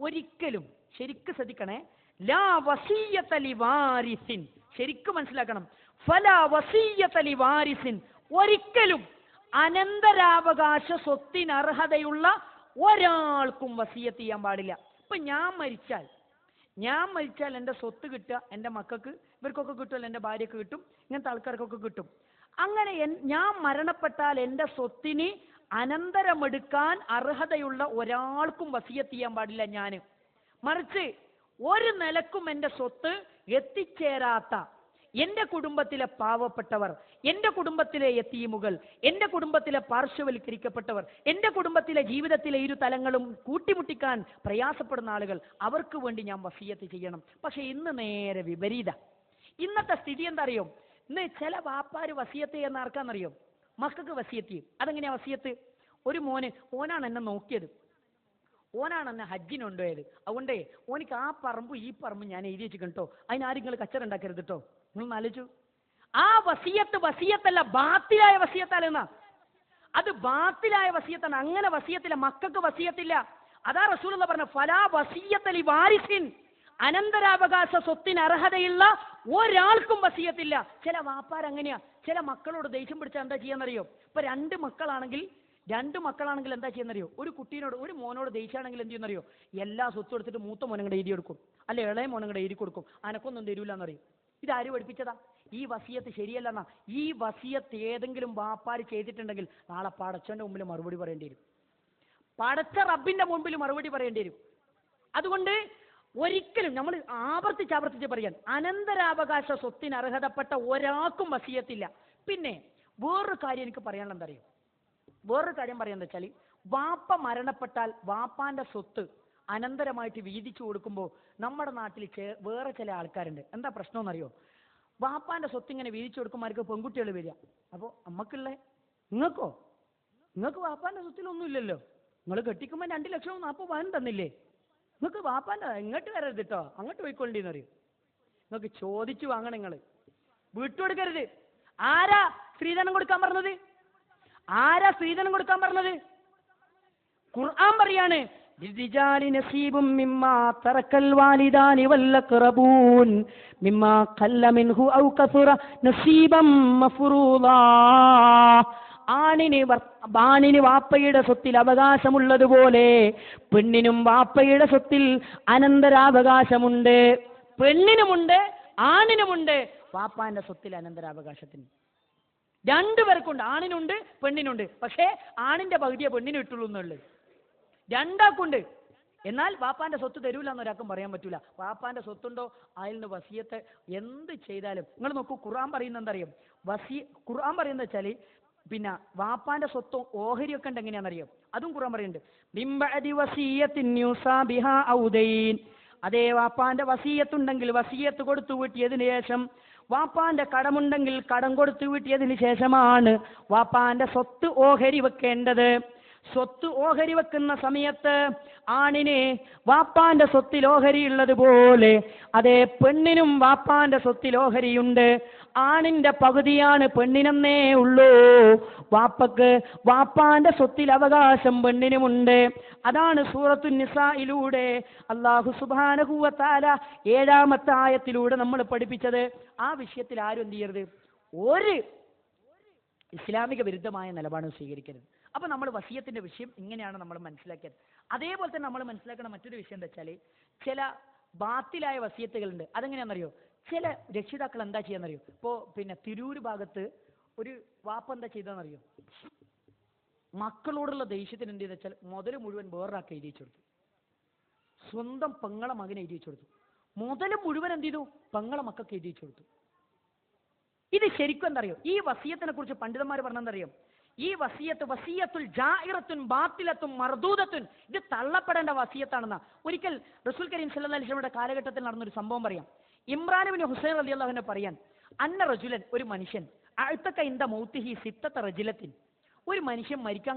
ഒരിക്കലും ശരിക്കും ശ്രദ്ധിക്കണേ, ലാ വസിയ്യത ലിവാരിസിൻ, ശരിക്കും മനസ്സിലാക്കണം. ഫലാ വസിയ്യത ലിവാരിസിൻ, ഒരിക്കലും അനന്തരാവകാശ സ്വത്തിന് അർഹതയുള്ള ഒരാൾക്കും വസിയത്ത് ചെയ്യാൻ പാടില്ല. ഇപ്പൊ ഞാൻ മരിച്ചാൽ എൻ്റെ സ്വത്ത് കിട്ടുക എൻ്റെ മക്കൾക്ക്, ഇവർക്കൊക്കെ കിട്ടുമല്ലോ, എൻ്റെ ഭാര്യക്ക് കിട്ടും, ഇങ്ങനത്തെ ആൾക്കാർക്കൊക്കെ കിട്ടും. അങ്ങനെ ഞാൻ മരണപ്പെട്ടാൽ എൻ്റെ സ്വത്തിന് അനന്തരമെടുക്കാൻ അർഹതയുള്ള ഒരാൾക്കും വസിയത്ത് ചെയ്യാൻ പാടില്ല ഞാൻ. മറിച്ച് ഒരു നിലക്കും എൻ്റെ സ്വത്ത് എത്തിച്ചേരാത്ത എൻ്റെ കുടുംബത്തിലെ പാവപ്പെട്ടവർ, എൻ്റെ കുടുംബത്തിലെ യതീമുകൾ, എൻ്റെ കുടുംബത്തിലെ പാർശ്വവൽക്കരിക്കപ്പെട്ടവർ, എൻ്റെ കുടുംബത്തിലെ ജീവിതത്തിലെ ഇരു തലങ്ങളും കൂട്ടിമുട്ടിക്കാൻ പ്രയാസപ്പെടുന്ന ആളുകൾ, അവർക്ക് വേണ്ടി ഞാൻ വസിയത്ത് ചെയ്യണം. പക്ഷെ ഇന്ന് നേരെ വിപരീത. ഇന്നത്തെ സ്ഥിതി എന്താ അറിയോ? ഇന്ന് ചില വാപ്പാര് വസിയത്ത് ചെയ്യുന്ന ആർക്കാന്നറിയോ? മക്കൾക്ക് വസിയത്ത് ചെയ്യും. അതെങ്ങനെയാ വസിയത്ത്? ഒരു ഓനാണ് എന്നെ നോക്കിയത്, ഓനാണ് എന്നെ ഹജ്ജിന് കൊണ്ടുപോയത്, അതുകൊണ്ടേ ഓനിക്ക് ആ പറമ്പും ഈ പറമ്പും ഞാൻ എഴുതി വെച്ചിട്ടോ, അതിനാരും നിങ്ങൾ കച്ചറ ഉണ്ടാക്കരുത് കേട്ടോ. നിങ്ങൾ ആലോചിച്ചു, ആ വസിയത്തല്ല, ബാത്തിലായ വസിയത്താലെന്നാ. അത് ബാത്തിലായ വസിയത്താണ്. അങ്ങനെ വസിയത്തില്ല, മക്കൾക്ക് വസിയത്തില്ല. അതാ റസൂലുള്ള പറഞ്ഞ ഫലാ വസിയത്ത ലിവാരിസിൻ, അനന്തരാവകാശ സ്വത്തിന് അർഹതയുള്ള ഒരാൾക്കും വസിയത്തില്ല. ചില വാപ്പാരങ്ങനെയാ, ചില മക്കളോട് ദേഷ്യം പിടിച്ചാൽ എന്താ ചെയ്യാന്നറിയോ? ഇപ്പൊ രണ്ട് മക്കളാണെങ്കിൽ എന്താ ചെയ്യുന്നറിയോ? ഒരു കുട്ടീനോട്, ഒരു മോനോട് ദേഷ്യമാണെങ്കിൽ എന്ത് ചെയ്യുന്നറിയോ? എല്ലാ സ്വത്തും എടുത്തിട്ട് മൂത്ത മോനങ്ങടെ എഴുതി കൊടുക്കും, അല്ലെ ഇളയ മോനങ്ങടെ എഴുതി കൊടുക്കും, അനക്കൊന്നും തരൂലെന്നറിയും. ഇതാര് പഠിപ്പിച്ചതാ? ഈ വസിയത്ത് ശരിയല്ലെന്നാ. ഈ വസിയത്ത് ഏതെങ്കിലും വാപ്പാര് ചെയ്തിട്ടുണ്ടെങ്കിൽ നാളെ പടച്ചവന്റെ മുമ്പിൽ മറുപടി പറയേണ്ടി വരും, പടച്ച റബ്ബിന്റെ മുമ്പിൽ മറുപടി പറയേണ്ടി വരും. അതുകൊണ്ട് ഒരിക്കലും നമ്മൾ ആവർത്തിച്ച് പറയാൻ, അനന്തരാവകാശ സ്വത്തിന് അർഹതപ്പെട്ട ഒരാൾക്കും വസിയത്തില്ല. പിന്നെ വേറൊരു കാര്യം എനിക്ക് പറയാനുള്ള എന്താ അറിയോ? വേറൊരു കാര്യം പറയാന്ന് വെച്ചാൽ, വാപ്പ മരണപ്പെട്ടാൽ വാപ്പാന്റെ സ്വത്ത് അനന്തരമായിട്ട് വീതിച്ചു കൊടുക്കുമ്പോൾ നമ്മുടെ നാട്ടിൽ വേറെ ചില ആൾക്കാരുണ്ട്. എന്താ പ്രശ്നം എന്നറിയോ? വാപ്പാന്റെ സ്വത്ത് ഇങ്ങനെ വീതിച്ചു കൊടുക്കുമ്പോൾ പെൺകുട്ടികൾ വരിക. അപ്പോൾ അമ്മക്കുള്ള നിങ്ങൾക്ക് വാപ്പാന്റെ സ്വത്തിലൊന്നും ഇല്ലല്ലോ, നിങ്ങൾ കെട്ടിക്കുമ്പോൾ 2 ലക്ഷവും 40 പവനും തന്നില്ലേ, നിങ്ങൾക്ക് വാപ്പാന്റെ ഇങ്ങോട്ട് വരരുത് കേട്ടോ, അങ്ങോട്ട് പോയിക്കൊണ്ടിന്ന് അറിയും. നിങ്ങൾക്ക് ചോദിച്ചു വാങ്ങണം, നിങ്ങൾ വിട്ടുകൊടുക്കരുത്. ആരാ സ്ത്രീധനം കൊടുക്കാൻ പറഞ്ഞത്? ഖുർആൻ പറയാണ്, ലിർരിജാലി നസീബും മിമ്മാ തറക്കൽ വാലിദാനി വല്ലഖറബൂൻ മിമ്മാ ഖല്ല മിൻഹു ഔ കസുറ നസീബം മഫ്റൂളാ. ആണിന് വാപ്പയുടെ സ്വത്തിൽ അവകാശമുള്ളതുപോലെ പെണ്ണിനും വാപ്പയുടെ സ്വത്തിൽ അനന്തരാവകാശമുണ്ട്. പെണ്ണിനുമുണ്ട് ആണിനുമുണ്ട് വാപ്പാന്റെ സ്വത്തിൽ അനന്തരാവകാശത്തിന്. രണ്ടുപേർക്കുണ്ട്, ആണിനുണ്ട് പെണ്ണിനുണ്ട്. പക്ഷേ ആണിന്റെ പകുതിയെ പെണ്ണിന് കിട്ടുള്ളൂ എന്നുള്ളത്. രണ്ടാക്കുണ്ട്. എന്നാൽ വാപ്പാന്റെ സ്വത്ത് തരൂല എന്ന് ഒരാൾക്കും പറയാൻ പറ്റൂല. വാപ്പാന്റെ സ്വത്തുണ്ടോ അയാളിന് വസിയത്ത് എന്ത് ചെയ്താലും. നിങ്ങൾ നോക്കൂ, ഖുർആൻ പറയുന്നത് എന്താ അറിയാം? ഖുർആൻ പറയുന്നത് വെച്ചാല് പിന്നെ വാപ്പാന്റെ സ്വത്തും ഓഹരിയൊക്കെ ഉണ്ട്. എങ്ങനെയാണെന്നറിയോ? അതും ഖുർആൻ പറയുന്നുണ്ട്. അതേ, വാപ്പാന്റെ വസിയത്തുണ്ടെങ്കിൽ വസിയത്ത് കൊടുത്തു വീട്ടിയതിനു ശേഷം, വാപ്പാന്റെ കടമുണ്ടെങ്കിൽ കടം കൊടുത്തു വീട്ടിയതിന് ശേഷമാണ് വാപ്പാന്റെ സ്വത്ത് ഓഹരി വെക്കേണ്ടത്. സ്വത്ത് ഓഹരി വെക്കുന്ന സമയത്ത് ആണിന് വാപ്പാന്റെ സ്വത്തിൽ ഓഹരി ഉള്ളതുപോലെ അതേ പെണ്ണിനും വാപ്പാന്റെ സ്വത്തിൽ ഓഹരിയുണ്ട്. ആണിന്റെ പകുതിയാണ് പെണ്ണിനെന്നേ ഉള്ളൂ. വാപ്പക്ക് വാപ്പാന്റെ സ്വത്തിൽ അവകാശം പെണ്ണിനുമുണ്ട്. അതാണ് സൂറത്തുൻ നിസായിലൂടെ അല്ലാഹു സുബ്ഹാനഹു വ തആല 7-ാമത്തെ ആയത്തിലൂടെ നമ്മൾ പഠിപ്പിച്ചത്. ആ വിഷയത്തിൽ ആരും എന്ത് ചെയ്യരുത്, ഒരു ഇസ്ലാമിക വിരുദ്ധമായ നിലപാട് സ്വീകരിക്കരുത്. അപ്പൊ നമ്മൾ വസിയത്തിന്റെ വിഷയം ഇങ്ങനെയാണ് നമ്മൾ മനസ്സിലാക്കിയത്. അതേപോലെ തന്നെ നമ്മൾ മനസ്സിലാക്കുന്ന മറ്റൊരു വിഷയം എന്താ വെച്ചാൽ, ചില ബാത്തിലായ വസിയത്തുകളുണ്ട്. അതെങ്ങനെയാണെന്നറിയോ? ചില രക്ഷിതാക്കൾ എന്താ ചെയ്യാന്നറിയോ? ഇപ്പോ പിന്നെ തിരൂര് ഭാഗത്ത് ഒരു വാപ്പ എന്താ ചെയ്തതെന്നറിയോ? മക്കളോടുള്ള ദേഷ്യത്തിന് എന്ത് ചെയ്തെന്ന് വെച്ചാൽ മുതൽ മുഴുവൻ വേറൊരാൾക്ക് എഴുതി വെച്ചു കൊടുത്തു. സ്വന്തം പെങ്ങളെ മകനെ എഴുതി വെച്ചു കൊടുത്തു. മുതൽ മുഴുവൻ എന്ത് ചെയ്തു? പെങ്ങളെ മക്കൾക്ക് എഴുതി വെച്ചു കൊടുത്തു. ഇത് ശരിക്കും എന്താ അറിയോ? ഈ വസിയത്തിനെ കുറിച്ച് പണ്ഡിതന്മാർ പറഞ്ഞെന്തറിയോ? ഈ വസിയത്തുൽ ജാഇറത്തുൻ ബാത്തിലത്തുൻ മർദൂദത്തുൻ, ഇത് തള്ളപ്പെടേണ്ട വസിയത്താണെന്നാ. ഒരിക്കൽ റസൂൽ കരീം സല്ലല്ലാഹു അലൈഹി വസല്ലമയുടെ കാലഘട്ടത്തിൽ നടന്നൊരു സംഭവം പറയാം. ഇമ്രാൻ ഇബ്നു ഹുസൈൻ റളിയല്ലാഹു അൻഹു പറയാൻ, അന്ന റജുലൻ, ഒരു മനുഷ്യൻ, അഅ്തക ഇന്ദ മൗതിഹി സിത്തത റജുലത്തിൻ, ഒരു മനുഷ്യൻ മരിക്കാൻ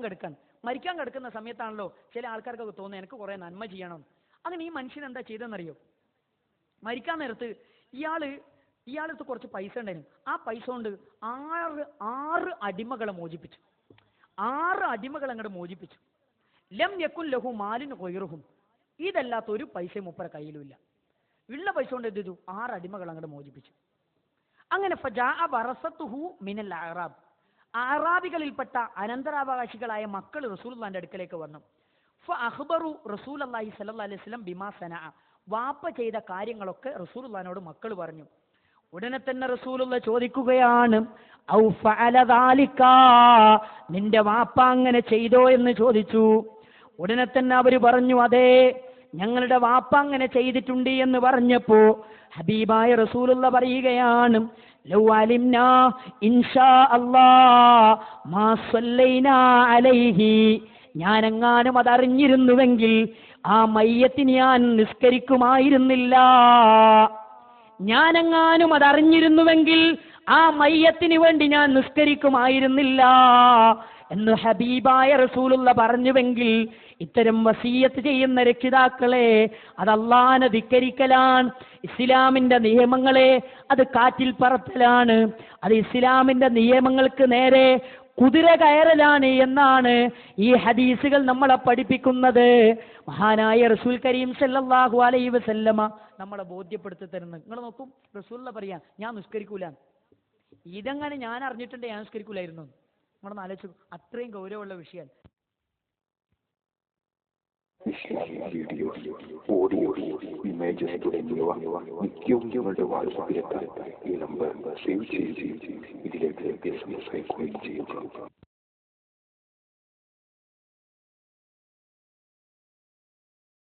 കിടക്കുന്ന സമയത്താണല്ലോ ചില ആൾക്കാർക്കൊക്കെ തോന്നുന്നത് എനിക്ക് കുറെ നന്മ ചെയ്യണം. അങ്ങനെ ഈ മനുഷ്യൻ എന്താ ചെയ്തെന്നറിയോ? മരിക്കാൻ നേരത്ത് ഇയാളടുത്ത് കുറച്ച് പൈസ ഉണ്ടായിരുന്നു. ആ പൈസ കൊണ്ട് ആറ് അടിമകളെ മോചിപ്പിച്ചു. 6 അടിമകൾ അങ്ങോട്ട് മോചിപ്പിച്ചു. ലം യകുൻ ലഹു മാലിൻ ഗൈറുഹും, ഇതല്ലാത്ത ഒരു പൈസ മൂപ്പര കയ്യിലുമില്ല. ഉള്ള പൈസ കൊണ്ട് എന്ത് ചെയ്തു? 6 അടിമകൾ അങ്ങോട്ട് മോചിപ്പിച്ചു. അങ്ങനെ ഫജാഅ വറസത്തുഹു മിനൽ അഅറാബ്, അറാബികളിൽപ്പെട്ട അനന്തരാവകാശികളായ മക്കൾ റസൂലുള്ളാഹിന്റെ അടുക്കലേക്ക് വന്നു. ഫഅഖ്ബറു റസൂലുള്ളാഹി സ്വല്ലല്ലാഹു അലൈഹി വസല്ലം ബിമാ സനഅ, വാപ്പ ചെയ്ത കാര്യങ്ങളൊക്കെ റസൂലുള്ളാഹിനോട് മക്കൾ പറഞ്ഞു. ഉടനെ തന്നെ റസൂലുള്ള ചോദിക്കുകയാണ്, ഔ ഫഅല ദാലിക, നിന്റെ വാപ്പ അങ്ങനെ ചെയ്തോ എന്ന് ചോദിച്ചു. ഉടനെ തന്നെ അവർ പറഞ്ഞു, അതെ ഞങ്ങളുടെ വാപ്പ അങ്ങനെ ചെയ്തിട്ടുണ്ട് എന്ന് പറഞ്ഞപ്പോ ഹബീബായ റസൂലുള്ള പറയുകയാണ്, ലൗ അലിംനാ ഇൻഷാ അല്ലാഹ് മാ സല്ലൈനാ അലൈഹി, ഞാനെങ്ങാനും അതറിഞ്ഞിരുന്നുവെങ്കിൽ ആ മയ്യത്തിന് ഞാൻ നിസ്കരിക്കുമായിരുന്നില്ല. ഞാനെങ്ങാനും അതറിഞ്ഞിരുന്നുവെങ്കിൽ ആ മയ്യത്തിന് വേണ്ടി ഞാൻ നിസ്കരിക്കുമായിരുന്നില്ല എന്ന് ഹബീബായ റസൂലുള്ള പറഞ്ഞുവെങ്കിൽ, ഇത്തരം വസിയത്ത് ചെയ്യുന്ന രക്ഷിതാക്കളെ അത് അല്ലാഹനെ ധിക്കരിക്കലാണ്, ഇസ്ലാമിന്റെ നിയമങ്ങളെ അത് കാറ്റിൽ പറത്തലാണ്, അത് ഇസ്ലാമിന്റെ നിയമങ്ങൾക്ക് നേരെ കുതിര കയറലാണ് എന്നാണ് ഈ ഹദീസുകൾ നമ്മളെ പഠിപ്പിക്കുന്നത്. മഹാനായ റസൂൽ കരീം സല്ലല്ലാഹു അലൈഹി വസല്ലമ നമ്മളെ ബോധ്യപ്പെടുത്തി തരുന്നത്. നിങ്ങൾ നോക്കും, റസൂലുള്ള പറയാ ഞാൻ നിസ്കരിക്കൂല, ഇതെങ്ങനെ ഞാൻ അറിഞ്ഞിട്ടുണ്ട് ഞാൻ നിസ്കരിക്കൂലായിരുന്നു. നമ്മളൊന്ന് ആലോചിച്ചു, അത്രയും ഗൗരവമുള്ള വിഷയം. വീഡിയോസ്, ഓഡിയോസ്, ഇമേജസ് തുടങ്ങിയവ നിത്യവും നിങ്ങളുടെ വാട്സാപ്പിലെത്താൻ ഈ നമ്പർ സേവ് ചെയ്യുകയും ഇതിലേക്ക് സബ്സ്ക്രൈബ് ചെയ്യുക.